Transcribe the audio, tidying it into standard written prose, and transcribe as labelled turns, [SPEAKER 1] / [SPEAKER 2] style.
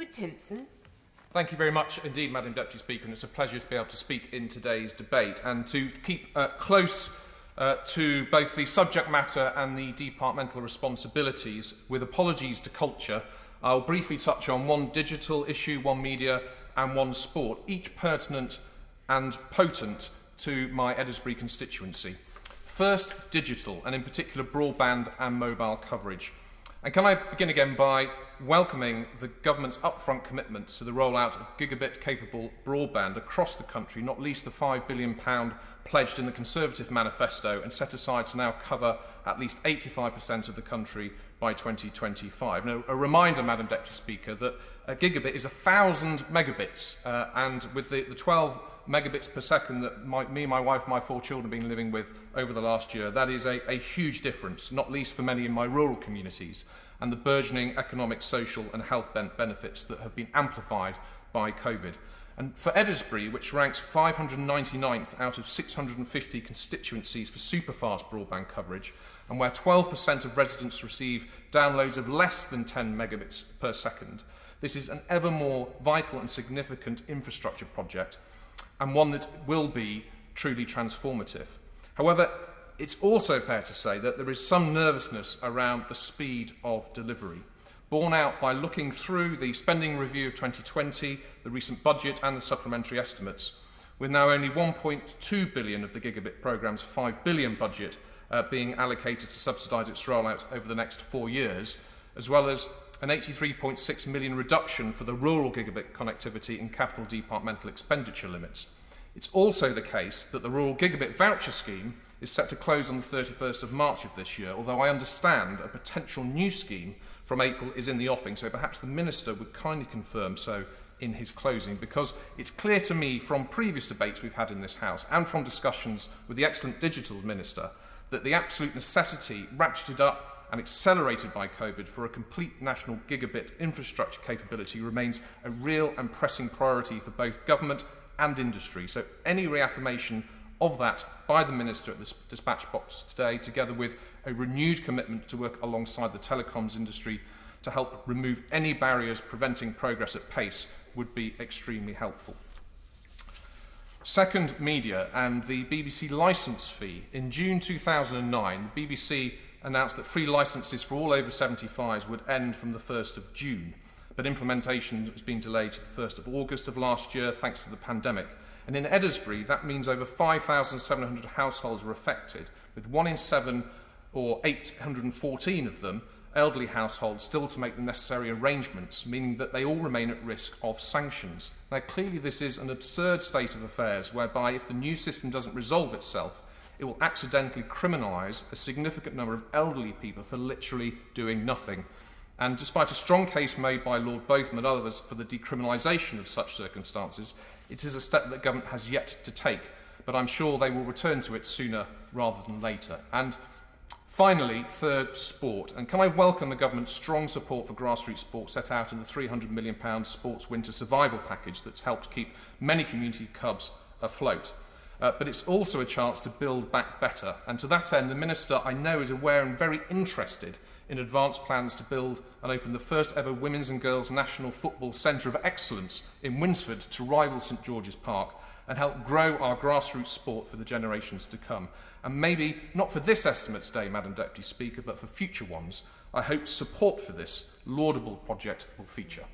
[SPEAKER 1] Edward Timpson.
[SPEAKER 2] Thank you very much indeed, Madam Deputy Speaker, and it's a pleasure to be able to speak in today's debate and to keep close to both the subject matter and the departmental responsibilities. With apologies to culture, I'll briefly touch on one digital issue, one media and one sport, each pertinent and potent to my Edinburgh constituency. First, digital, and in particular broadband and mobile coverage. And can I begin again by welcoming the government's upfront commitment to the rollout of gigabit-capable broadband across the country, not least the £5 billion pledged in the Conservative manifesto and set aside to now cover at least 85% of the country by 2025. Now, a reminder, Madam Deputy Speaker, that a gigabit is 1,000 megabits, and with the 12 megabits per second that me, my wife, my 4 children have been living with over the last year, that is a huge difference, not least for many in my rural communities, and the burgeoning economic, social and health benefits that have been amplified by COVID. And for Edinburgh, which ranks 599th out of 650 constituencies for superfast broadband coverage, and where 12% of residents receive downloads of less than 10 megabits per second, this is an ever more vital and significant infrastructure project, and one that will be truly transformative. However, it's also fair to say that there is some nervousness around the speed of delivery, borne out by looking through the spending review of 2020, the recent budget and the supplementary estimates, with now only 1.2 billion of the gigabit programme's £5 billion budget being allocated to subsidise its rollout over the next 4 years, as well as an 83.6 million reduction for the rural gigabit connectivity in capital departmental expenditure limits. It's also the case that the rural gigabit voucher scheme is set to close on the 31st of March of this year, although I understand a potential new scheme from April is in the offing, so perhaps the Minister would kindly confirm so in his closing, because it's clear to me from previous debates we've had in this House and from discussions with the excellent Digital Minister that the absolute necessity, ratcheted up and accelerated by COVID, for a complete national gigabit infrastructure capability remains a real and pressing priority for both government and industry. So any reaffirmation of that by the Minister at the dispatch box today, together with a renewed commitment to work alongside the telecoms industry to help remove any barriers preventing progress at pace, would be extremely helpful. Second, media and the BBC licence fee. In June 2009, the BBC announced that free licences for all over 75s would end from the 1st of June, but implementation has been delayed to the 1st of August of last year thanks to the pandemic. And in Edinburgh, that means over 5,700 households were affected, with 1 in 7 or 814 of them elderly households still to make the necessary arrangements, meaning that they all remain at risk of sanctions. Now, clearly this is an absurd state of affairs whereby if the new system doesn't resolve itself, it will accidentally criminalise a significant number of elderly people for literally doing nothing. And despite a strong case made by Lord Botham and others for the decriminalisation of such circumstances, it is a step that the government has yet to take, but I'm sure they will return to it sooner rather than later. And finally, third, sport. And can I welcome the government's strong support for grassroots sport set out in the £300 million sports winter survival package that's helped keep many community clubs afloat. But it's also a chance to build back better. And to that end, the Minister, I know, is aware and very interested in advanced plans to build and open the first ever Women's and Girls National Football Centre of Excellence in Winsford to rival St George's Park and help grow our grassroots sport for the generations to come. And maybe, not for this estimates day, Madam Deputy Speaker, but for future ones, I hope support for this laudable project will feature.